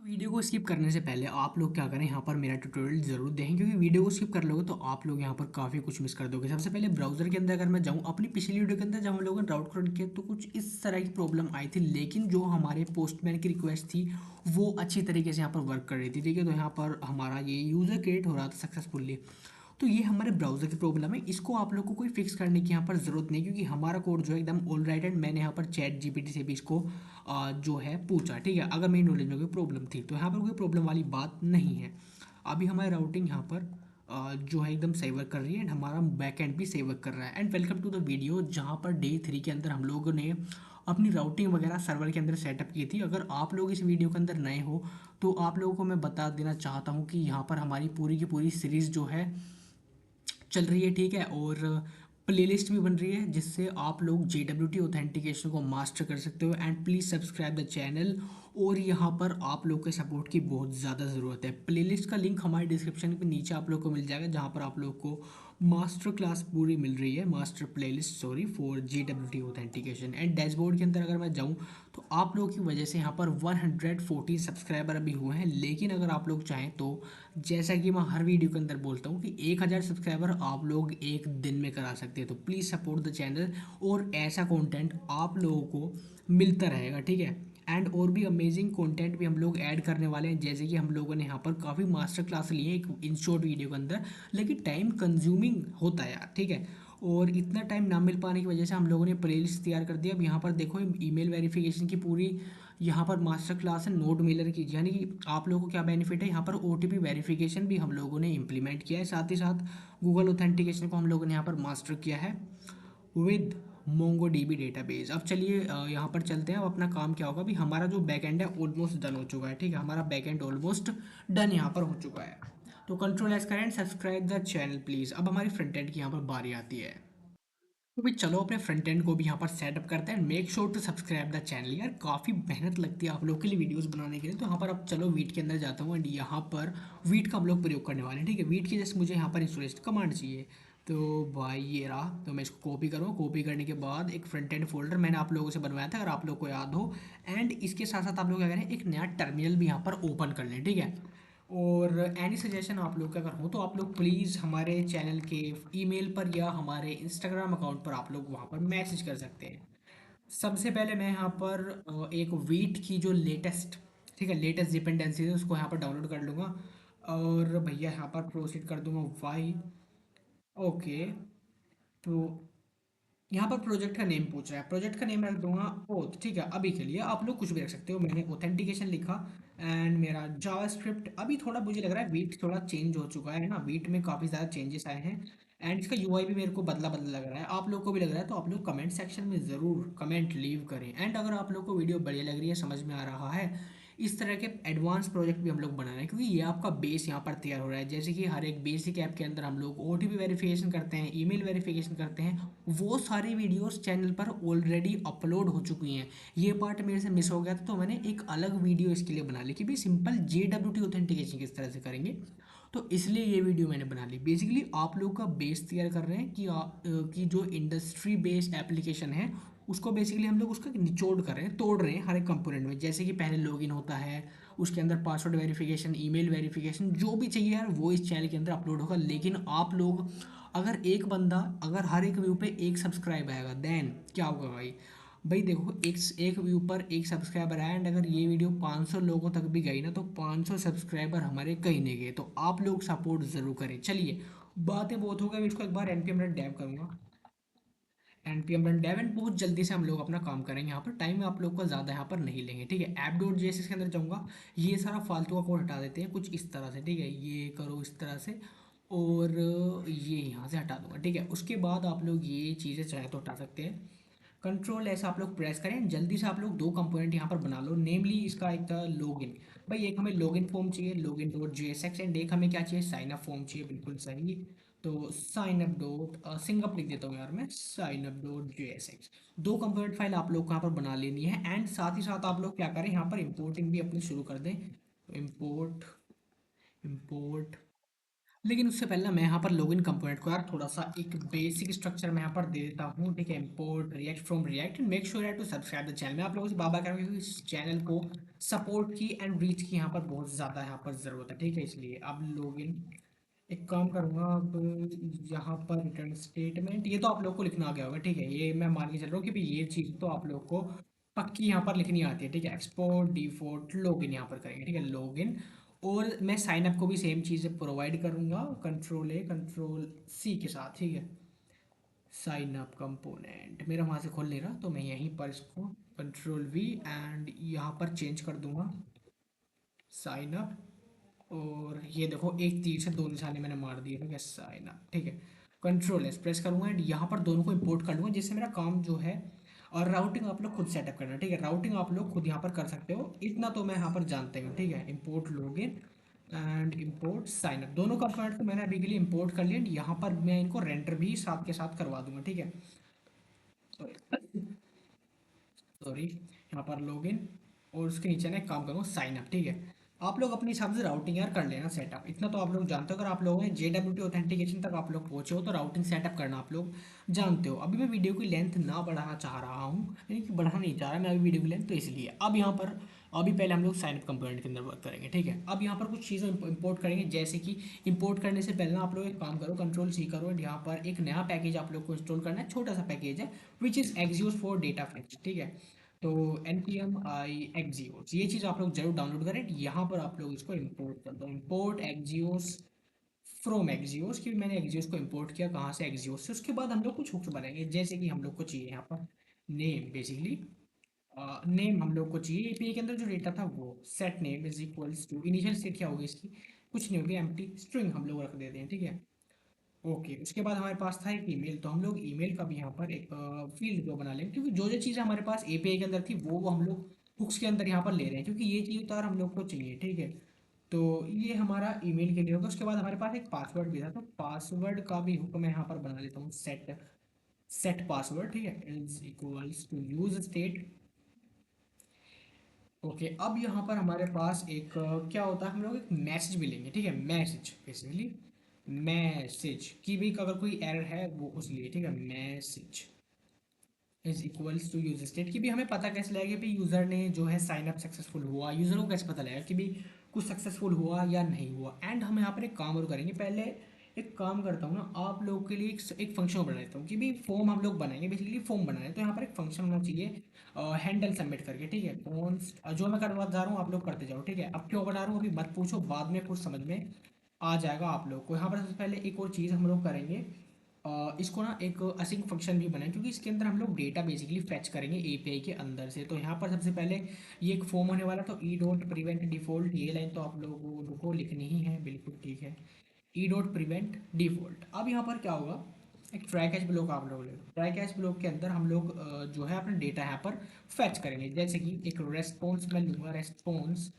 Video को skip करने से पहले आप लोग क्या करें, यहाँ पर मेरा ट्यूटोरियल जरूर देखें, क्योंकि वीडियो को स्किप कर लोगे तो आप लोग यहाँ पर काफ़ी कुछ मिस कर दोगे। सबसे पहले ब्राउजर के अंदर अगर मैं जाऊँ, अपनी पिछली वीडियो के अंदर जब हम लोगों ने राउट कनेक्ट किया तो कुछ इस तरह की प्रॉब्लम आई थी, लेकिन जो हमारे पोस्टमैन की रिक्वेस्ट थी वो अच्छी तरीके से यहाँ पर वर्क कर रही थी। ठीक है, तो यहाँ पर हमारा ये यूज़र क्रिएट हो रहा था सक्सेसफुली। तो ये हमारे ब्राउज़र की प्रॉब्लम है, इसको आप लोग को कोई फिक्स करने की यहाँ पर ज़रूरत नहीं, क्योंकि हमारा कोड जो है एकदम ऑल राइट एंड मैंने यहाँ पर चैट जीपीटी से भी इसको जो है पूछा। ठीक है, अगर मेरी नॉलेज में कोई प्रॉब्लम थी तो यहाँ पर कोई प्रॉब्लम वाली बात नहीं है। अभी हमारी राउटिंग यहाँ पर जो है एकदम सही वर्क कर रही है एंड हमारा बैक एंड भी सही वर्क कर रहा है। And welcome to the video, जहाँ पर डे 3 के अंदर हम लोगों ने अपनी राउटिंग वगैरह सर्वर के अंदर सेटअप की थी। अगर आप लोग इस वीडियो के अंदर नए हो तो आप लोगों को मैं बता देना चाहता हूँ कि यहाँ पर हमारी पूरी की पूरी सीरीज़ जो है चल रही है। ठीक है, और प्लेलिस्ट भी बन रही है जिससे आप लोग JWT ऑथेंटिकेशन को मास्टर कर सकते हो। And please subscribe the channel, और यहाँ पर आप लोग के सपोर्ट की बहुत ज़्यादा ज़रूरत है। प्लेलिस्ट का लिंक हमारे डिस्क्रिप्शन के नीचे आप लोग को मिल जाएगा, जहाँ पर आप लोग को मास्टर क्लास पूरी मिल रही है, master playlist sorry for JWT authentication. And dashboard के अंदर अगर मैं जाऊँ तो आप लोगों की वजह से यहाँ पर 114 सब्सक्राइबर अभी हुए हैं। लेकिन अगर आप लोग चाहें तो, जैसा कि मैं हर वीडियो के अंदर बोलता हूँ कि 1000 सब्सक्राइबर आप लोग एक दिन में करा सकते हैं। तो प्लीज़ सपोर्ट द चैनल, और ऐसा कंटेंट आप लोगों को मिलता रहेगा। ठीक है, एंड और भी अमेजिंग कंटेंट भी हम लोग ऐड करने वाले हैं, जैसे कि हम लोगों ने यहाँ पर काफ़ी मास्टर क्लास लिए एक इन शॉर्ट वीडियो के अंदर, लेकिन टाइम कंज्यूमिंग होता है यार। ठीक है, और इतना टाइम ना मिल पाने की वजह से हम लोगों ने प्लेलिस्ट तैयार कर दिया। अब यहाँ पर देखो, ईमेल वेरिफिकेशन की पूरी यहाँ पर मास्टर क्लास है नोट मेलर की, यानी कि आप लोगों को क्या बेनिफिट है, यहाँ पर OTP वेरिफिकेशन भी हम लोगों ने इंप्लीमेंट किया है। साथ ही साथ गूगल ऑथेंटिकेशन को हम लोगों ने यहाँ पर मास्टर किया है विद मोंगो DB डेटाबेस। अब चलिए यहाँ पर चलते हैं। अब अपना काम क्या होगा, अभी हमारा जो बैकएंड है ऑलमोस्ट डन हो चुका है। ठीक है, हमारा बैकएंड ऑलमोस्ट डन यहाँ पर हो चुका है। तो कंट्रोल एस करें, सब्सक्राइब द चैनल प्लीज़। अब हमारी फ्रंट एंड की यहाँ पर बारी आती है। तो भाई चलो अपने फ्रंट एंड को भी यहाँ पर सेटअप करते हैं। Make sure to subscribe the channel. यार काफ़ी मेहनत लगती है आप लोग के लिए वीडियोस बनाने के लिए। तो यहाँ पर अब चलो वीट के अंदर जाता हूँ एंड यहाँ पर वीट का हम लोग प्रयोग करने वाले हैं। ठीक है, वीट की जैसे मुझे यहाँ पर इंस्टॉलेशन कमांड चाहिए। तो भाई ये रहा, तो मैं इसको कॉपी करूँ। कॉपी करने के बाद एक फ्रंट एंड फोल्डर मैंने आप लोगों से बनवाया था, अगर आप लोग को याद हो। एंड इसके साथ साथ आप लोग क्या करें, एक नया टर्मिनल भी यहाँ पर ओपन कर लें। ठीक है, और एनी सजेशन आप लोग का अगर हो तो आप लोग प्लीज़ हमारे चैनल के ईमेल पर या हमारे इंस्टाग्राम अकाउंट पर आप लोग वहाँ पर मैसेज कर सकते हैं। सबसे पहले मैं यहाँ पर एक वीट की जो लेटेस्ट, ठीक है, लेटेस्ट डिपेंडेंसी है उसको यहाँ पर डाउनलोड कर लूँगा। और भैया यहाँ पर प्रोसीड कर दूंगा वाई। ओके, तो यहाँ पर प्रोजेक्ट का नेम पूछ रहा है, प्रोजेक्ट का नेम रख दूंगा ओथ। ठीक है, अभी के लिए आप लोग कुछ भी रख सकते हो। मैंने ऑथेंटिकेशन लिखा एंड मेरा जावास्क्रिप्ट। अभी थोड़ा मुझे लग रहा है वीट थोड़ा चेंज हो चुका है ना, वीट में काफ़ी ज़्यादा चेंजेस आए हैं एंड इसका UI भी मेरे को बदला बदला लग रहा है। आप लोग को भी लग रहा है तो आप लोग कमेंट सेक्शन में ज़रूर कमेंट लीव करें। एंड अगर आप लोग को वीडियो बढ़िया लग रही है, समझ में आ रहा है, इस तरह के एडवांस प्रोजेक्ट भी हम लोग बना रहे हैं, क्योंकि ये आपका बेस यहाँ पर तैयार हो रहा है। जैसे कि हर एक बेसिक ऐप के अंदर हम लोग OTP वेरिफिकेशन करते हैं, ईमेल वेरिफिकेशन करते हैं, वो सारी वीडियोस चैनल पर ऑलरेडी अपलोड हो चुकी हैं। ये पार्ट मेरे से मिस हो गया था, तो मैंने एक अलग वीडियो इसके लिए बना ली कि भाई सिंपल JWT ऑथेंटिकेशन किस तरह से करेंगे। तो इसलिए ये वीडियो मैंने बना ली। बेसिकली आप लोग का बेस तैयार कर रहे हैं कि जो इंडस्ट्री बेस्ड एप्लीकेशन है उसको बेसिकली हम लोग उसका निचोड़ कर रहे हैं, तोड़ रहे हैं हर एक कंपोनेंट में। जैसे कि पहले लॉगिन होता है, उसके अंदर पासवर्ड वेरिफिकेशन, ईमेल वेरिफिकेशन, जो भी चाहिए यार वो इस चैनल के अंदर अपलोड होगा। लेकिन आप लोग, अगर एक बंदा, अगर हर एक व्यू पे एक सब्सक्राइब आएगा देन क्या होगा भाई। भाई देखो, एक एक व्यू पर एक सब्सक्राइबर आया एंड अगर ये वीडियो 500 लोगों तक भी गई ना, तो 500 सब्सक्राइबर हमारे कहीं नहीं गए। तो आप लोग सपोर्ट जरूर करें। चलिए, बातें बहुत हो गई, मैं इसको एक बार npm रन डेव करूंगा। npm रन डेव एंड बहुत जल्दी से हम लोग अपना काम करेंगे। यहाँ पर टाइम आप लोग का ज़्यादा यहाँ पर नहीं लेंगे। ठीक है, app.js के अंदर जाऊँगा, ये सारा फालतू का कोड हटा देते हैं कुछ इस तरह से। ठीक है, ये करो इस तरह से, और ये यहाँ से हटा दूंगा। ठीक है, उसके बाद आप लोग ये चीज़ें चाहे तो हटा सकते हैं। कंट्रोल ऐसा आप लोग प्रेस करें, जल्दी से आप लोग दो कंपोनेंट यहाँ पर बना लो। नेमली इसका एक था लॉगिन। भाई एक हमें लॉगिन फॉर्म चाहिए, लॉगिन डॉट JSX, एंड एक हमें क्या चाहिए, साइन अप फॉर्म चाहिए। बिल्कुल सही। तो साइन अप डॉट सिंगअप लिख देता हूँ यार मैं, साइन अप डॉट JSX। दो कंपोनेंट फाइल आप लोग को यहाँ पर बना लेनी है। एंड साथ ही साथ आप लोग क्या करें, यहाँ पर इंपोर्टिंग भी अपनी शुरू कर दें। इम्पोर्ट, इम्पोर्ट लेकिन उससे पहले ना मैं यहाँ पर लॉगिन कंपोनेंट को यार थोड़ा सा एक बेसिक स्ट्रक्चर मैं यहाँ पर दे देता हूँ, ठीक है। Import React from React, make sure to subscribe the channel. मैं आप लोगों से बाबा कह रहा हूँ कि इस चैनल को सपोर्ट की एंड रीच की यहाँ पर बहुत ज़्यादा यहाँ पर ज़रूरत है, ठीक है। इसलिए अब लॉगिन एक काम करूँगा, अब यहाँ पर रिटर्न स्टेटमेंट ये तो आप लोग को लिखना आ गया होगा, ठीक है। ये मैं मान के चल रहा हूँ कि भाई ये चीज़ तो आप लोग को पक्की यहाँ पर लिखनी आती है, ठीक है। एक्सपोर्ट डिफॉल्ट लॉगिन यहाँ पर करेंगे, ठीक है, लॉगिन। और मैं साइन अप को भी सेम चीज़ प्रोवाइड करूँगा, कंट्रोल ए कंट्रोल सी के साथ, ठीक है। साइन अप कंपोनेंट मेरा वहाँ से खोल नहीं रहा, तो मैं यहीं पर इसको कंट्रोल वी एंड यहाँ पर चेंज कर दूंगा साइन अप। और ये देखो एक तीर से दो निशाने मैंने मार दिए, ठीक है, साइन अप, ठीक है। कंट्रोल एस प्रेस करूंगा एंड यहाँ पर दोनों को इंपोर्ट कर लूंगा, जिससे मेरा काम जो है। और राउटिंग आप लोग खुद सेटअप करना, ठीक है। राउटिंग आप लोग खुद यहाँ पर कर सकते हो, इतना तो मैं यहाँ पर जानते हूँ, ठीक है। Import login and import sign up, दोनों कंपोनेंट को मैंने अभी के लिए इंपोर्ट कर लिया। यहाँ पर मैं इनको रेंडर भी साथ के साथ करवा दूंगा, ठीक है। सॉरी, यहाँ पर लॉगिन और उसके नीचे ना एक काम करूँगा साइन अप, ठीक है। आप लोग अपने हिसाब से राउटिंग यार कर लेना सेटअप, इतना तो आप लोग जानते हो। अगर आप लोगों ने JWT ऑथेंटिकेशन तक आप लोग पहुंचे हो तो राउटिंग सेटअप करना आप लोग जानते हो। अभी मैं वीडियो की लेंथ ना बढ़ाना चाह रहा हूँ, यानी कि बढ़ाना नहीं चाह रहा मैं अभी वीडियो की लेंथ, तो इसलिए अब यहाँ पर अभी पहले हम लोग साइन अप कंपोनेंट के अंदर वर्क करेंगे, ठीक है। अब यहाँ पर कुछ चीज़ें इंपोर्ट करेंगे, जैसे कि इंपोर्ट करने से पहले ना आप लोग एक काम करो, कंट्रोल सी करो एंड यहाँ पर एक नया पैकेज आप लोग को इंस्टॉल करना है, छोटा सा पैकेज है, which is Axios for data fact, ठीक है। तो npm i axios ये चीज़ आप लोग जरूर डाउनलोड करें। यहाँ पर आप लोग इसको इंपोर्ट कर दो, इंपोर्ट axios फ्रॉम axios, कि मैंने axios को इंपोर्ट किया कहाँ से, axios से। उसके बाद हम लोग कुछ हुक्स बनाएंगे, जैसे कि हम लोग को चाहिए यहाँ पर नेम, बेसिकली नेम हम लोग को चाहिए। एपीआई के अंदर जो डेटा था वो set name is equals to initial state क्या होगी इसकी, कुछ नहीं होगी, एम्प्टी स्ट्रिंग हम लोग रख देते हैं, ठीक है। ओके, उसके बाद हमारे पास था एक ईमेल, तो हम लोग ईमेल का भी यहाँ पर एक फील्ड जो बना लेंगे, क्योंकि जो जो चीज़ें हमारे पास एपीआई के अंदर थी वो हम लोग हुक्स के अंदर यहाँ पर ले रहे हैं, क्योंकि ये चीज़ तार हम लोग को चाहिए, ठीक है। तो ये हमारा ईमेल के लिए होगा। उसके बाद हमारे पास एक पासवर्ड भी था, तो पासवर्ड का भी हुक्म मैं यहाँ पर बना लेता हूँ, सेट सेट पासवर्ड, ठीक है, is equals to use state. Okay, अब यहाँ पर हमारे पास एक क्या होता है, हम लोग एक मैसेज भी लेंगे, ठीक है। मैसेज बेसिकली मैसेज की भी अगर कोई एरर है वो उस लिए, ठीक है। Message is equals to user state की भी हमें पता कैसे लगेगा कि यूज़र ने जो है साइन अप सक्सेसफुल हुआ, यूज़र को कैसे पता लगेगा कि भी कुछ सक्सेसफुल हुआ या नहीं हुआ। एंड हम यहाँ पर एक काम और करेंगे, पहले एक काम करता हूँ ना आप लोगों के लिए एक फंक्शन बना लेता हूँ कि भी फॉर्म हम लोग बनाएंगे, बेसिकली फॉर्म बनाना है, तो यहाँ पर एक फंक्शन होना चाहिए हैंडल सबमिट करके, ठीक है। कौन जो मैं करवा जा रहा हूँ आप लोग करते जाओ, ठीक है। अब क्यों बना रहा हूँ अभी मत पूछो, बाद में कुछ समझ में आ जाएगा आप लोग को। यहाँ पर सबसे पहले एक और चीज़ हम लोग करेंगे, इसको ना एक असिंक फंक्शन भी बनाए, क्योंकि इसके अंदर हम लोग डेटा बेसिकली फेच करेंगे एपीआई के अंदर से। तो यहाँ पर सबसे पहले ये एक फॉर्म होने वाला, तो ई डॉट प्रिवेंट डिफॉल्ट, ये लाइन तो आप लोगों को लिखनी ही है, बिल्कुल ठीक है। E dot prevent default. अब यहाँ पर क्या होगा, एक ट्राई कैच ब्लॉक आप लोग ले, ट्राई कैच ब्लॉक के अंदर हम लोग जो है अपना डेटा यहाँ पर फेच करेंगे, जैसे कि एक रेस्पॉन्स मैं लूँगा, response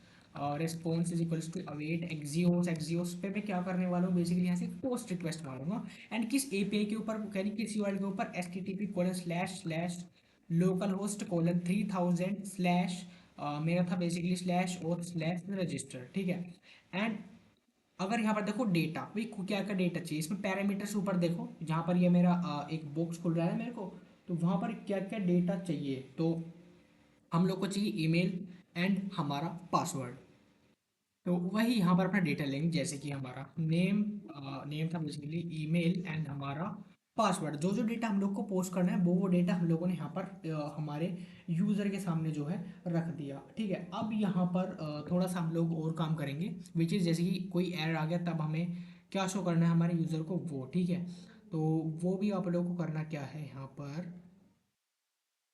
response is equals to await axios. Axios पे मैं क्या करने वाला हूँ, बेसिकली यहाँ से पोस्ट रिक्वेस्ट मारूंगा एंड किस एपीआई के ऊपर, यानी किस यूआरएल के ऊपर, http:// local host colon 3000 slash मेरा था बेसिकली स्लैश और स्लैश रजिस्टर, ठीक है। एंड अगर यहाँ पर देखो डेटा भाई क्या क्या डेटा चाहिए, इसमें पैरामीटर्स ऊपर देखो, जहाँ पर ये मेरा एक बॉक्स खुल रहा है मेरे को, तो वहाँ पर क्या क्या डेटा चाहिए, तो हम लोग को चाहिए ईमेल एंड हमारा पासवर्ड। तो वही यहाँ पर अपना डेटा लेंगे, जैसे कि हमारा नेम, नेम था बेसिकली, ईमेल एंड हमारा पासवर्ड। जो जो डेटा हम लोग को पोस्ट करना है वो डेटा हम लोगों ने यहाँ पर हमारे यूज़र के सामने जो है रख दिया, ठीक है। अब यहाँ पर थोड़ा सा हम लोग और काम करेंगे, विच इज़ जैसे कि कोई एरर आ गया तब हमें क्या शो करना है हमारे यूज़र को, वो, ठीक है। तो वो भी आप लोगों को करना क्या है यहाँ पर,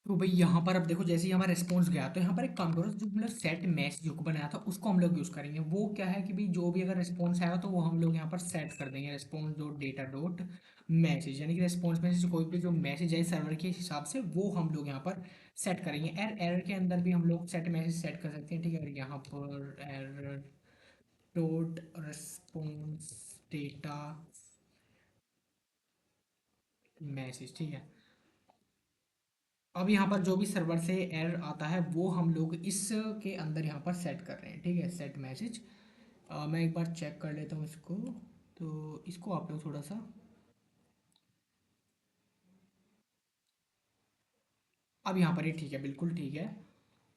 तो भाई यहाँ पर अब देखो जैसे ही हमारा रिस्पॉन्स गया, तो यहाँ पर एक काम करो, जो हम लोग सेट मैच जो बनाया था उसको हम लोग यूज़ करेंगे। वो क्या है कि भाई जो भी अगर रिस्पॉन्स आएगा तो वो हम लोग यहाँ पर सेट कर देंगे, response dot data dot message, यानी कि रिस्पॉन्स में से कोई भी जो मैसेज है सर्वर के हिसाब से वो हम लोग यहाँ पर सेट करेंगे। एरर एरर के अंदर भी हम लोग सेट मैसेज सेट कर सकते हैं, ठीक है। और यहाँ पर error dot response data message, ठीक है। अब यहाँ पर जो भी सर्वर से एरर आता है वो हम लोग इसके अंदर यहाँ पर सेट कर रहे हैं, ठीक है, सेट मैसेज। मैं एक बार चेक कर लेता हूँ इसको। तो इसको आप लोग थोड़ा सा, अब यहाँ पर ये ठीक है, बिल्कुल ठीक है।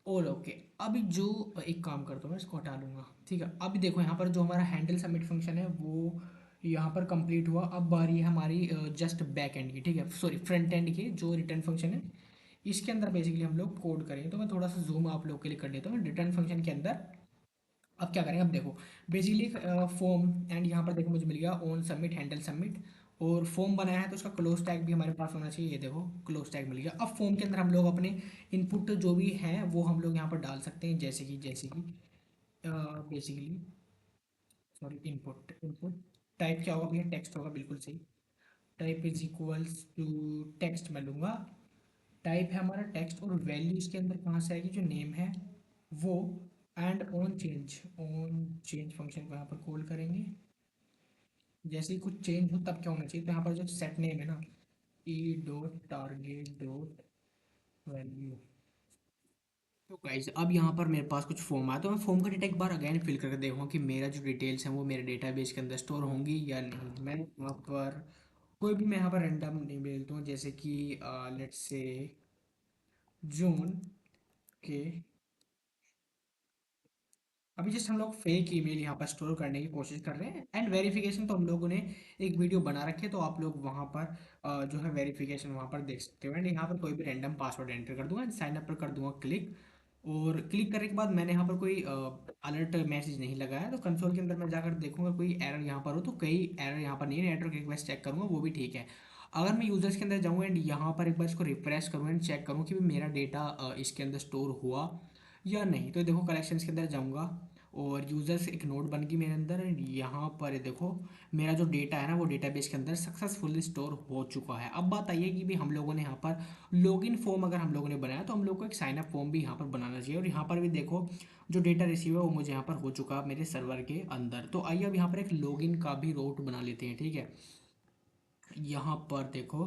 और ओके, अभी जो एक काम करता हूँ मैं इसको हटा लूँगा, ठीक है। अभी देखो यहाँ पर जो हमारा हैंडल सबमिट फंक्शन है वो यहाँ पर कंप्लीट हुआ। अब बारी है हमारी जस्ट बैक एंड की, ठीक है, सॉरी फ्रंट एंड की, जो रिटर्न फंक्शन है इसके अंदर बेसिकली हम लोग कोड करेंगे। तो मैं थोड़ा सा जूम आप लोग के लिए कर लेता हूँ रिटर्न फंक्शन के अंदर। अब क्या करेंगे, अब देखो बेसिकली फॉर्म, एंड यहाँ पर देखो मुझे मिल गया ऑन सबमिट हैंडल सबमिट, और फॉर्म बनाया है तो उसका क्लोज टैग भी हमारे पास होना चाहिए। ये देखो क्लोज टैग मिल गया। अब फॉर्म के अंदर हम लोग अपने इनपुट जो भी हैं वो हम लोग यहाँ पर डाल सकते हैं, जैसे कि basically, sorry, input input type क्या होगा भैया, टेक्स्ट होगा, बिल्कुल सही। Type is equals to text मैं लूँगा। टाइप है हमारा टेक्स्ट, और वैल्यू इसके अंदर कहाँ से आएगी, जो नेम है वो। एंड ऑन चेंज फंक्शन को यहाँ पर कॉल करेंगे। जैसे ही कुछ चेंज हो तब क्या होना चाहिए, तो यहाँ पर जो सेट नेम है ना, E dot target dot value. तो गाइस अब यहाँ पर मेरे पास कुछ फॉर्म आया, तो मैं फॉर्म का डेटा एक बार अगेन फिल करके देखूँगा कि मेरा जो डिटेल्स हैं वो मेरे डेटाबेस के अंदर स्टोर होंगी या नहीं। मैं यहाँ पर कोई भी, मैं यहाँ पर रैंडम नहीं भेजता हूँ, जैसे कि लेट्स से जून के। अभी जस्ट हम लोग फेक ईमेल यहाँ पर स्टोर करने की कोशिश कर रहे हैं, एंड वेरिफिकेशन तो हम लोगों ने एक वीडियो बना रखी है, तो आप लोग वहाँ पर जो है वेरिफिकेशन वहाँ पर देख सकते हो। एंड यहाँ पर कोई भी रैंडम पासवर्ड एंटर कर दूंगा, साइन अप पर कर दूंगा क्लिक। और क्लिक करने के बाद मैंने यहाँ पर कोई अलर्ट मैसेज नहीं लगाया, तो कंसोल के अंदर मैं जाकर देखूंगा कोई एरर यहाँ पर हो, तो कई एरर यहाँ पर नहीं है, नेटवर्क रिक्वेस्ट चेक करूंगा वो भी ठीक है। अगर मैं यूजर्स के अंदर जाऊँ एंड यहाँ पर एक बार इसको रिफ्रेश करूँ एंड चेक करूँ कि भी मेरा डेटा इसके अंदर स्टोर हुआ या नहीं, तो देखो कलेक्शंस के अंदर जाऊँगा, और यूज़र्स एक नोट बन गई मेरे अंदर, एंड यहाँ पर ये देखो मेरा जो डेटा है ना वो डेटाबेस के अंदर सक्सेसफुली स्टोर हो चुका है। अब बात आई है कि भी हम लोगों ने यहाँ पर लॉगिन फॉर्म अगर हम लोगों ने बनाया तो हम लोग को एक साइन अप फॉर्म भी यहाँ पर बनाना चाहिए, और यहाँ पर भी देखो जो डेटा रिसीव है वो मुझे यहाँ पर हो चुका है मेरे सर्वर के अंदर। तो आइए अब यहाँ पर एक लॉगिन का भी रूट बना लेते हैं, ठीक है। यहाँ पर देखो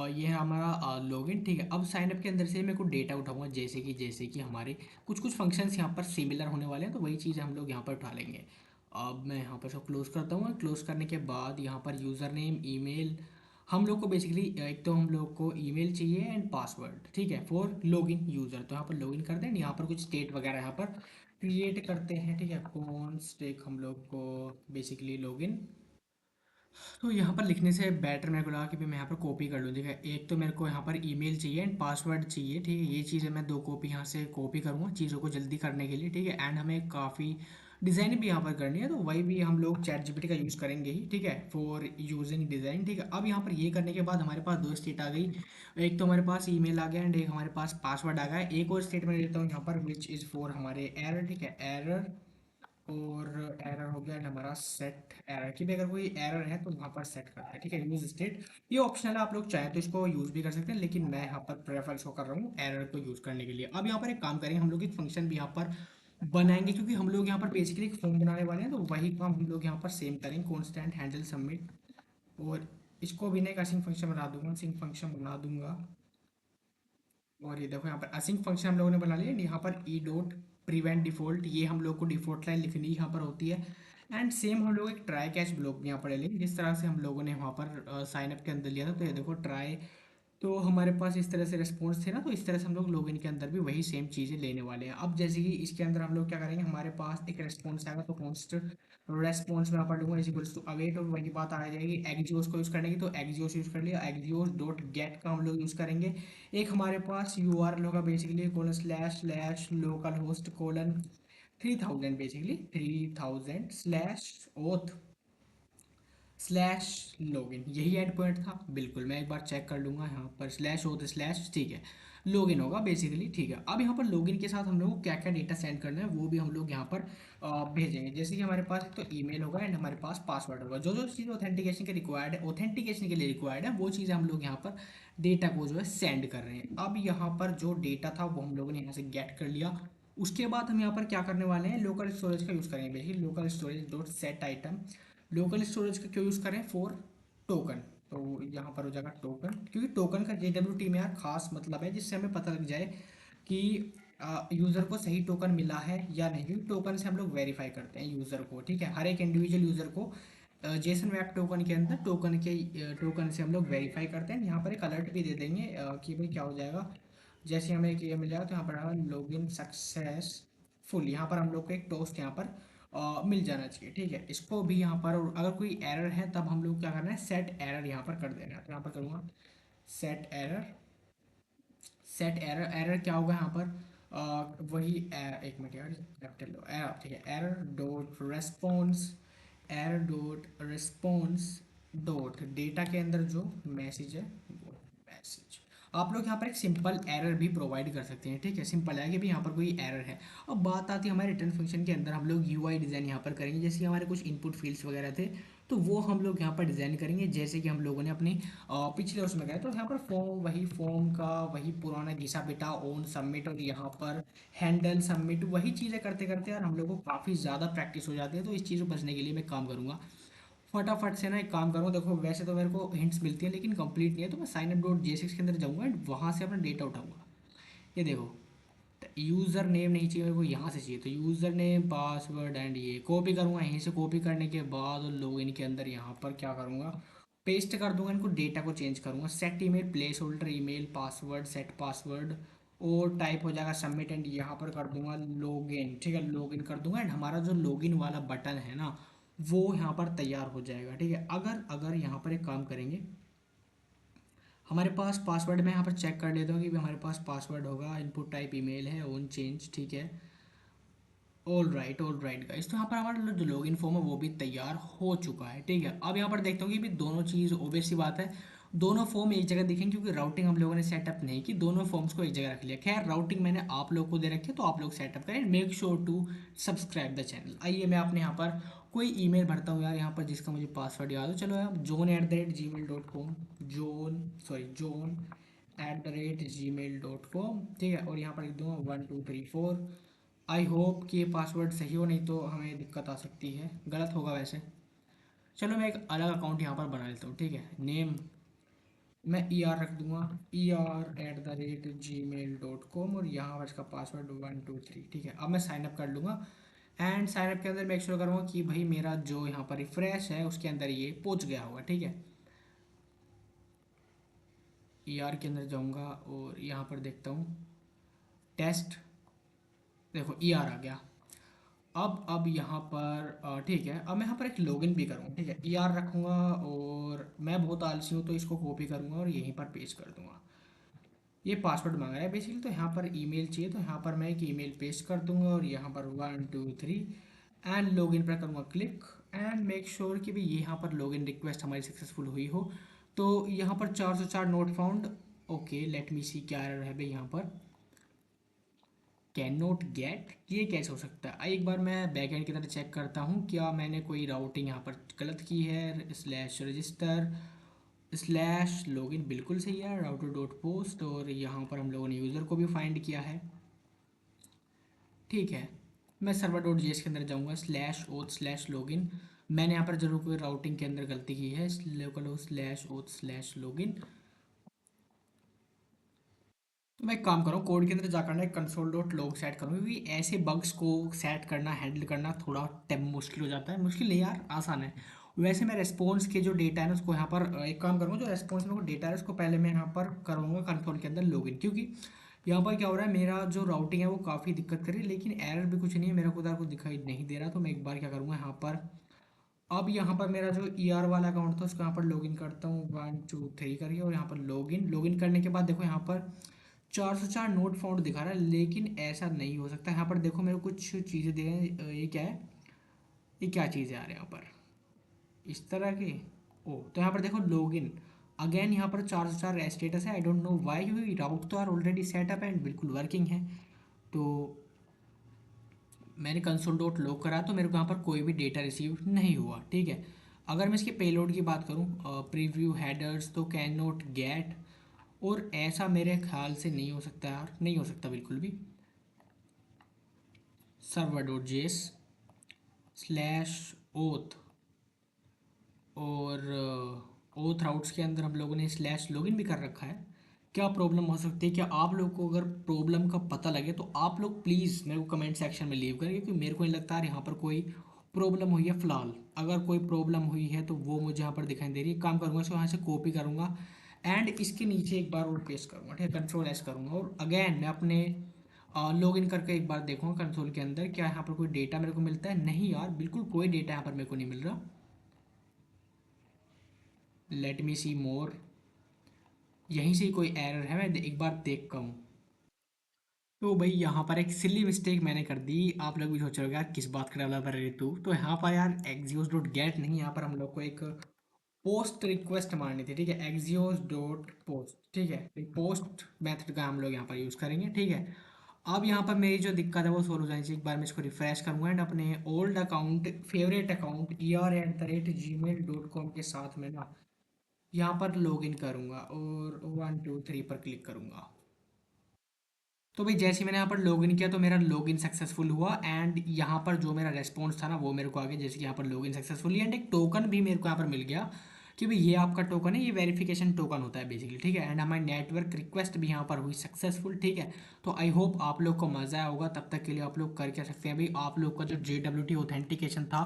ये है हमारा लॉगिन, ठीक है। अब साइनअप के अंदर से मैं कुछ डेटा उठाऊंगा, जैसे कि हमारे कुछ कुछ फंक्शंस यहाँ पर सिमिलर होने वाले हैं, तो वही चीज़ हम लोग यहाँ पर उठा लेंगे। अब मैं यहाँ पर सब क्लोज करता हूँ, क्लोज करने के बाद यहाँ पर यूज़र नेम ईमेल, हम लोग को बेसिकली एक तो हम लोग को ईमेल चाहिए एंड पासवर्ड, ठीक है, फॉर लॉगिन यूज़र। तो यहाँ पर लॉगिन कर दें, यहाँ पर कुछ स्टेट वगैरह यहाँ पर क्रिएट करते हैं, ठीक है। कौन स्टेक हम लोग को बेसिकली लॉगिन, तो यहाँ पर लिखने से बेटर मेरे को लगा कि भाई मैं यहाँ पर कॉपी कर लूँ, ठीक है। एक तो मेरे को यहाँ पर ईमेल चाहिए एंड पासवर्ड चाहिए, ठीक है। ये चीज़ें मैं दो कॉपी यहाँ से कॉपी करूँगा चीज़ों को जल्दी करने के लिए, ठीक है। एंड हमें काफ़ी डिज़ाइन भी यहाँ पर करनी है, तो वही भी हम लोग चैट जीपीटी का यूज़ करेंगे ही, ठीक है, फॉर यूजिंग डिज़ाइन, ठीक है। अब यहाँ पर ये करने के बाद हमारे पास दो स्टेट आ गई, एक तो हमारे पास ईमेल आ गया एंड एक हमारे पास पासवर्ड आ गया। एक और स्टेट में देता हूँ यहाँ पर विच इज़ फॉर हमारे एरर, ठीक है, एरर। और एरर हो गया एंड हमारा सेट एरर की भी अगर कोई एरर है तो वहाँ पर सेट करता है, ठीक है। यूज स्टेट ये ऑप्शनल है, आप लोग चाहें तो इसको यूज़ भी कर सकते हैं, लेकिन मैं यहाँ पर प्रेफर इसको कर रहा हूँ एरर को यूज़ करने के लिए। अब यहाँ पर एक काम करेंगे, हम लोग एक फंक्शन भी यहाँ पर बनाएंगे, क्योंकि हम लोग यहाँ पर बेसिकली एक फॉर्म बनाने वाले हैं, तो वही काम हम लोग यहाँ पर सेम करेंगे, कॉन्स्टेंट हैंडल सबमिट। और इसको भी मैं एक असिंक फंक्शन बना दूंगा, सिंक फंक्शन बना दूंगा। और ये देखो यहाँ पर असिंक फंक्शन हम लोगों ने बना लिया, यहाँ पर ई डॉट प्रिवेंट डिफॉल्ट, ये हम लोग को डिफॉल्ट लाइन लिखनी यहाँ पर होती है। एंड सेम हम लोग एक ट्राई कैच ब्लॉक भी यहाँ पर ले लेंगे, जिस तरह से हम लोगों ने वहाँ पर साइन अप के अंदर लिया था। तो ये देखो ट्राई, तो हमारे पास इस तरह से रिस्पॉन्स थे ना, तो इस तरह से हम लोग लॉगिन के अंदर भी वही सेम चीज़ें लेने वाले हैं। अब जैसे कि इसके अंदर हम लोग क्या करेंगे, हमारे पास एक रिस्पॉन्स आएगा, तो कॉन्स्ट रेस्पॉन्स में यहाँ पर लूंगा इज इक्वल्स टू अवेट, और वही बात आ जाएगी एक्जियोस को यूज़ करने की, तो एक्जियोस यूज़ कर लिया, एक्जियोस डॉट गेट का हम लोग यूज़ करेंगे। एक हमारे पास यू आर एल होगा basically colon slash slash local host colon 3000, basically 3000 slash oath slash login, यही एंड पॉइंट था, बिल्कुल। मैं एक बार चेक कर लूंगा, यहाँ पर स्लैश हो तो स्लैश, ठीक है, लॉगिन होगा बेसिकली, ठीक है। अब यहाँ पर लॉगिन के साथ हम लोग को क्या क्या डेटा सेंड करना है वो भी हम लोग यहाँ पर भेजेंगे। जैसे कि हमारे पास तो ईमेल होगा एंड हमारे पास पासवर्ड होगा, जो जो चीज़ ऑथेंटिकेशन के रिक्वायर्ड है, ऑथेंटिकेशन के लिए रिक्वायर्ड है, वो चीज़ें हम लोग यहाँ पर डेटा को जो है सेंड कर रहे हैं। अब यहाँ पर जो डेटा था वो हम लोगों ने यहाँ से गेट कर लिया। उसके बाद हम यहाँ पर क्या करने वाले हैं, लोकल स्टोरेज का यूज़ करेंगे, basically local storage dot set item. Local storage का क्यों यूज़ करें, फॉर टोकन, तो यहाँ पर हो जाएगा टोकन, क्योंकि टोकन का JWT में यार खास मतलब है, जिससे हमें पता लग जाए कि यूज़र को सही टोकन मिला है या नहीं, क्योंकि टोकन से हम लोग वेरीफाई करते हैं यूज़र को, ठीक है, हर एक इंडिविजुअल यूज़र को जेसन वेब टोकन के अंदर टोकन से हम लोग वेरीफाई करते हैं। यहाँ पर एक अलर्ट भी दे देंगे कि भाई क्या हो जाएगा, जैसे हमें एक ये मिल जाएगा तो यहाँ पर लॉग इन सक्सेसफुल, यहाँ पर हम लोग को एक टोस्ट यहाँ पर मिल जाना चाहिए। ठीक है, इसको भी यहाँ पर, और अगर कोई एरर है तब हम लोग क्या करना है, सेट एरर यहाँ पर कर देना है। तो यहाँ पर करूँगा set error. Set error, error क्या होगा यहाँ पर, वही एक मिनट यार, कैपिटल एरर, ठीक है, error dot response, error dot response dot data के अंदर जो मैसेज है वो मैसेज। आप लोग यहाँ पर एक सिंपल एरर भी प्रोवाइड कर सकते हैं। ठीक है, सिंपल है कि भी यहाँ पर कोई एरर है। अब बात आती है हमारे रिटर्न फंक्शन के अंदर, हम लोग यूआई डिज़ाइन यहाँ पर करेंगे। जैसे हमारे कुछ इनपुट फील्ड्स वगैरह थे तो वो हम लोग यहाँ पर डिज़ाइन करेंगे, जैसे कि हम लोगों ने अपनी पिछले उसमें गए तो यहाँ पर फॉर्म, वही फॉर्म का वही पुराना घिसा पिटा ओन सबमिट, और यहाँ पर हैंडल सबमिट, वही चीज़ें करते करते यार हम लोग को काफ़ी ज़्यादा प्रैक्टिस हो जाती है। तो इस चीज़ को बचने के लिए मैं काम करूँगा, फटाफट से ना एक काम करूँ। देखो वैसे तो मेरे को हिंट्स मिलती है लेकिन कंप्लीट नहीं है, तो मैं साइन अप डॉट जे6 के अंदर जाऊँगा एंड वहाँ से अपना डेटा उठाऊँगा। ये देखो, यूज़र नेम नहीं चाहिए मेरे को, यहाँ से चाहिए। तो यूज़र नेम पासवर्ड एंड ये कॉपी करूँगा। यहीं से कॉपी करने के बाद लॉगिन के अंदर यहाँ पर क्या करूँगा, पेस्ट कर दूंगा। इनको डेटा को चेंज करूँगा, set email place holder email password set password, और टाइप हो जाएगा सबमिट एंड यहाँ पर कर दूंगा लॉगिन। ठीक है, लॉगिन कर दूंगा एंड हमारा जो लॉगिन वाला बटन है ना वो यहाँ पर तैयार हो जाएगा। ठीक है, अगर अगर यहाँ पर एक काम करेंगे, हमारे पास पासवर्ड में यहाँ पर चेक कर लेता हूँ कि हमारे पास पासवर्ड होगा, इनपुट टाइप ईमेल है, ओन चेंज। ठीक है, ऑल राइट गाइस, तो यहाँ पर हमारा जो लॉगिन फॉर्म है वो भी तैयार हो चुका है। ठीक है, अब यहाँ पर देखता हूँ कि भी दोनों चीज़ ऑब्वियस सी बात है, दोनों फॉर्म एक जगह दिखेंगे क्योंकि राउटिंग हम लोगों ने सेटअप नहीं की, दोनों फॉर्म्स को एक जगह रख लिया। खैर राउटिंग मैंने आप लोग को दे रखी है तो आप लोग सेटअप करें। Make sure to subscribe the channel. आइए मैं अपने यहाँ पर कोई ईमेल भरता हूँ यार यहाँ पर, जिसका मुझे पासवर्ड याद हो। चलो यार john@gmail.com, john@gmail.com। ठीक है, और यहाँ पर लिख दूंगा 1234। आई होप कि ये पासवर्ड सही हो, नहीं तो हमें दिक्कत आ सकती है, गलत होगा वैसे। चलो मैं एक अलग अकाउंट यहाँ पर बना लेता हूँ। ठीक है, नेम मैं रख दूंगा, er@gmail.com, और यहाँ पर इसका पासवर्ड 123। ठीक है, अब मैं साइनअप कर लूँगा एंड साइनअप के अंदर मेक श्योर करूँगा कि भाई मेरा जो यहाँ पर रिफ्रेश है उसके अंदर ये पहुँच गया होगा। ठीक है, के अंदर जाऊँगा और यहाँ पर देखता हूँ टेस्ट, देखो आ गया। अब यहाँ पर ठीक है, अब मैं यहाँ पर एक लॉगिन भी करूँगा। ठीक है, रखूँगा और मैं बहुत आलसी हूँ तो इसको कॉपी करूँगा और यहीं पर पेस्ट कर दूँगा। ये पासवर्ड मांग रहा है बेसिकली, तो यहाँ पर ईमेल चाहिए तो यहाँ पर मैं एक ईमेल पेस्ट कर दूँगा और यहाँ पर 123 एंड लॉगिन पर करूँगा क्लिक एंड मेक श्योर कि भाई ये यहाँ पर लॉगिन रिक्वेस्ट हमारी सक्सेसफुल हुई हो। तो यहाँ पर 404 not found. Okay let me see, क्या एरर है भाई यहाँ पर, कैन नॉट गेट, ये कैसे हो सकता है। एक बार मैं बैकएंड की तरह चेक करता हूँ क्या मैंने कोई राउटिंग यहाँ पर गलत की है। स्लैश रजिस्टर स्लैश लॉगिन बिल्कुल सही है, राउटर डॉट पोस्ट, और यहाँ पर हम लोगों ने यूज़र को भी फाइंड किया है। ठीक है, मैं सर्वर डॉट जेएस के अंदर जाऊँगा, स्लैश ओथ स्लैश लॉगिन। मैंने यहाँ पर जरूर कोई राउटिंग के अंदर गलती की है, local slash oath slash login. तो मैं एक काम करूँ, कोड के अंदर जाकर ना एक कंसोल डॉट लॉग सेट करूँ, क्योंकि ऐसे बग्स को सेट करना हैंडल करना थोड़ा टाइम मुश्किल हो जाता है। मुश्किल नहीं यार, आसान है। वैसे मैं रेस्पॉन्स के जो डेटा है ना उसको यहाँ पर एक काम करूँगा, जो रेस्पॉन्स में डेटा है उसको पहले मैं यहाँ पर करूँगा कंसोल के अंदर लॉगिन, क्योंकि यहाँ पर क्या हो रहा है, मेरा जो राउटिंग है वो काफ़ी दिक्कत कर रही है लेकिन एरर भी कुछ नहीं है, मेरे को उधर कुछ दिखाई नहीं दे रहा। तो मैं एक बार क्या करूँगा यहाँ पर, अब यहाँ पर मेरा जो वाला अकाउंट था उसको यहाँ पर लॉगिन करता हूँ 123 करके, और यहाँ पर लॉगिन करने के बाद देखो यहाँ पर 404 नोट फाउंड दिखा रहा है, लेकिन ऐसा नहीं हो सकता। यहाँ पर देखो मेरे को कुछ चीज़ें दे रहे हैं, ये क्या है, ये क्या चीज़ें आ रही है यहाँ पर इस तरह के। ओ तो यहाँ पर देखो लॉगिन अगेन, यहाँ पर 404 स्टेटस है। आई डोंट नो वाई, क्योंकि राउट तो आर ऑलरेडी सेटअप एंड बिल्कुल वर्किंग है। तो मैंने कंसोल डॉट लॉग करा तो मेरे को यहाँ पर कोई भी डेटा रिसीव नहीं हुआ। ठीक है, अगर मैं इसके पेलोड की बात करूँ, प्रीव्यू हेडर्स तो कैन नॉट गेट, और ऐसा मेरे ख्याल से नहीं हो सकता यार, नहीं हो सकता बिल्कुल भी। Server dot JS slash oath, और ओथ राउट्स के अंदर हम लोगों ने स्लैश लॉगिन भी कर रखा है। क्या प्रॉब्लम हो सकती है, क्या आप लोग को अगर प्रॉब्लम का पता लगे तो आप लोग प्लीज़ मेरे को कमेंट सेक्शन में लीव करें, क्योंकि मेरे को नहीं लगता यार यहाँ पर कोई प्रॉब्लम हुई है फ़िलहाल। अगर कोई प्रॉब्लम हुई है तो वो मुझे यहाँ पर दिखाई दे रही है। काम करूँगा इसको यहाँ से कॉपी करूँगा एंड इसके नीचे एक बार और पेस्ट करूँगा, ठीक है। कंट्रोल एस करूँगा और अगेन मैं अपने लॉग इन करके एक बार देखूँगा कंसोल के अंदर क्या यहाँ पर कोई डेटा मेरे को मिलता है। नहीं यार, बिल्कुल कोई डेटा यहाँ पर मेरे को नहीं मिल रहा। लेट मी सी मोर, यहीं से ही कोई एरर है, मैं एक बार देख का हूँ। तो भाई यहाँ पर एक सिली मिस्टेक मैंने कर दी। आप लोग भी सोच रहे हो यार किस बात का डेवलपर है तू। तो यहाँ पर यार एक्सियोस डॉट गेट नहीं, यहाँ पर हम लोग को एक पोस्ट रिक्वेस्ट मारनी थी, ठीक है। एक्सियोस डॉट पोस्ट, ठीक है। पोस्ट मेथड का हम लोग यहाँ पर यूज़ करेंगे, ठीक है। अब यहाँ पर मेरी जो दिक्कत है वो सोल्व हो जानी चाहिए। एक बार मैं इसको रिफ्रेश करूँगा एंड अपने old account, favourite account er@gmail.com के साथ में ना यहाँ पर लॉग इन करूँगा और 1 2 3 पर क्लिक करूँगा। तो भाई जैसे ही मैंने यहाँ पर लॉगिन किया तो मेरा लॉगिन सक्सेसफुल हुआ एंड यहाँ पर जो मेरा रेस्पॉन्स था ना वो मेरे को आ गया, जैसे कि यहाँ पर लॉगिन सक्सेसफुली एंड एक टोकन भी मेरे को यहाँ पर मिल गया कि भाई ये आपका टोकन है, ये वेरिफिकेशन टोकन होता है बेसिकली, ठीक है। एंड हमारी नेटवर्क रिक्वेस्ट भी यहाँ पर हुई सक्सेसफुल, ठीक है। तो आई होप आप लोग को मज़ा आया होगा। तब तक के लिए आप लोग कर क्या सकते हैं भाई, आप लोग का जो JWT ऑथेंटिकेशन था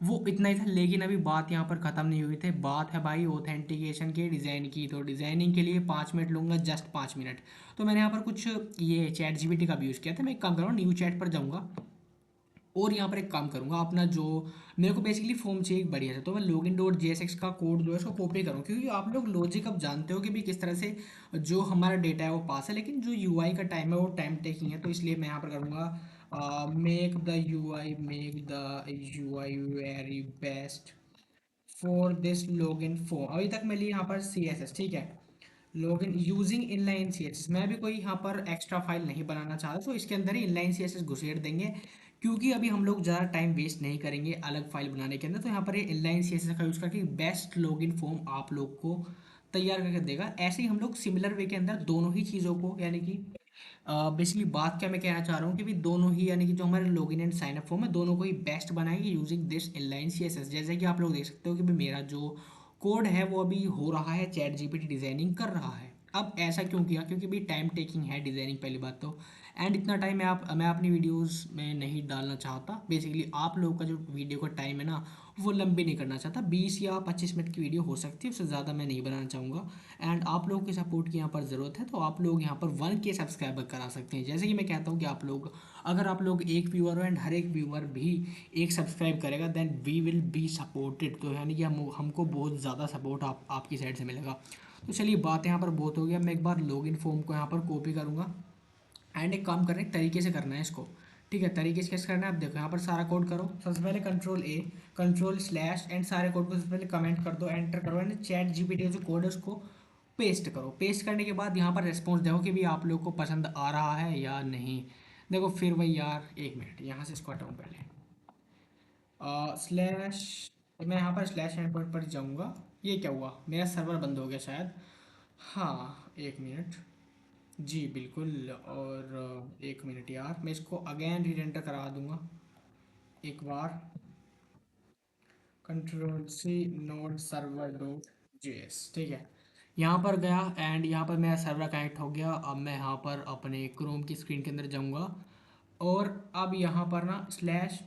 वो इतना ही था, लेकिन अभी बात यहाँ पर ख़त्म नहीं हुई थी। बात है भाई ऑथेंटिकेशन के डिज़ाइन की। तो डिज़ाइनिंग के लिए 5 मिनट लूँगा, जस्ट 5 मिनट। तो मैंने यहाँ पर कुछ ये चैट जीपीटी का भी यूज़ किया था। मैं एक काम करूँगा, न्यू चैट पर जाऊँगा और यहाँ पर एक काम करूँगा, अपना जो मेरे को बेसिकली फॉर्म चाहिए एक बढ़िया से, तो मैं लॉगिन डॉट JSX का कोड जो है उसको कॉपी करूँ, क्योंकि आप लोग लॉजिक अब जानते हो कि भी किस तरह से जो हमारा डेटा है वो पास है, लेकिन जो UI का टाइम है वो टाइम टेकिंग है। तो इसलिए मैं यहाँ पर करूँगा make the UI very best for this login form. अभी तक मैं लिए यहाँ पर CSS, ठीक है। लॉगिन यूजिंग इनलाइन CSS, मैं भी कोई यहाँ पर एक्स्ट्रा फाइल नहीं बनाना चाहता, तो इसके अंदर ही इनलाइन CSS घुसेड़ देंगे, क्योंकि अभी हम लोग ज़्यादा टाइम वेस्ट नहीं करेंगे अलग फाइल बनाने के अंदर। तो यहाँ पर ये इनलाइन CSS का यूज़ करके बेस्ट लॉगिन फॉर्म आप लोग को तैयार करके देगा। ऐसे ही हम लोग सिमिलर वे के अंदर दोनों ही चीज़ों को, यानी कि बेसिकली बात क्या मैं कहना चाह रहा हूँ कि भी दोनों ही, यानी कि जो हमारे login and sign up form है दोनों को ही बेस्ट बनाएंगे यूजिंग दिस इनलाइन CSS। जैसे कि आप लोग देख सकते हो कि भी मेरा जो कोड है वो अभी हो रहा है, चैट जीपीटी डिजाइनिंग कर रहा है। अब ऐसा क्यों किया, क्योंकि भी टाइम टेकिंग है डिजाइनिंग पहली बात तो, एंड इतना टाइम मैं अपनी वीडियोस में नहीं डालना चाहता। बेसिकली आप लोगों का जो वीडियो का टाइम है ना वो लंबी नहीं करना चाहता, 20 या 25 मिनट की वीडियो हो सकती है, उससे ज़्यादा मैं नहीं बनाना चाहूँगा। एंड आप लोगों के सपोर्ट की यहाँ पर ज़रूरत है, तो आप लोग यहाँ पर 1K सब्सक्राइबर करा सकते हैं। जैसे कि मैं कहता हूँ कि आप लोग, अगर आप लोग एक व्यूअर हो एंड हर एक व्यूअर भी एक सब्सक्राइब करेगा, then we will be supported. तो यानी कि हमको बहुत ज़्यादा सपोर्ट आपकी साइड से मिलेगा। तो चलिए बात यहाँ पर बहुत हो गया। मैं एक बार लॉगिन फॉर्म को यहाँ पर कॉपी करूँगा एंड एक काम करना है, एक तरीके से करना है इसको, ठीक है। तरीके से कैसे करना है आप देखो, यहाँ पर सारा कोड करो। सबसे पहले कंट्रोल कंट्रोल स्लैश एंड सारे कोड को सबसे पहले कमेंट कर दो, एंटर करो एंड चैट जीपीटी का जो कोड है उसको पेस्ट करो। पेस्ट करने के बाद यहाँ पर रिस्पॉन्स देखो कि भी आप लोग को पसंद आ रहा है या नहीं। देखो फिर वही यार, एक मिनट यहाँ से इसको हटाऊँ पहले, स्लैश, मैं यहाँ पर स्लैश एंड पॉइंट पर जाऊँगा। ये क्या हुआ, मेरा सर्वर बंद हो गया शायद। हाँ एक मिनट, जी बिल्कुल। और एक मिनट यार, मैं इसको अगेन रीरेंडर करा दूंगा एक बार। Control C node server dot JS, ठीक है। यहाँ पर गया एंड यहाँ पर मेरा सर्वर कनेक्ट हो गया। अब मैं यहाँ पर अपने क्रोम की स्क्रीन के अंदर जाऊँगा और अब यहाँ पर ना स्लैश,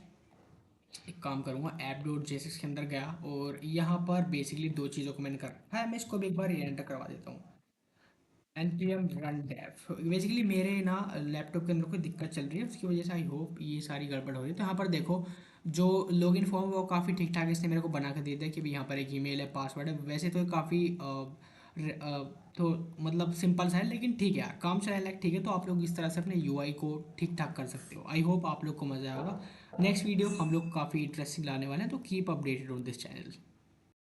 एक काम करूँगा app.js के अंदर गया और यहाँ पर बेसिकली दो चीज़ों को मैंने कर रखा है। मैं इसको भी एक बार रीएंटर करवा देता हूँ, npm run dev। बेसिकली मेरे ना लैपटॉप के अंदर कोई दिक्कत चल रही है, उसकी वजह से आई होप ये सारी गड़बड़ हो रही है। तो यहाँ पर देखो जो लॉगिन फॉर्म है वो काफ़ी ठीक ठाक इसने मेरे को बना के दे दिया कि भाई यहाँ पर एक ईमेल है, पासवर्ड है। वैसे तो काफ़ी तो मतलब सिंपल सा है, लेकिन ठीक है यार, काम चलाने लायक ठीक है। तो आप लोग इस तरह से अपने UI को ठीक ठाक कर सकते हो। आई होप आप लोग को मज़ा आएगा। नेक्स्ट वीडियो हम लोग काफ़ी इंटरेस्टिंग लाने वाले हैं, तो keep updated on this channel.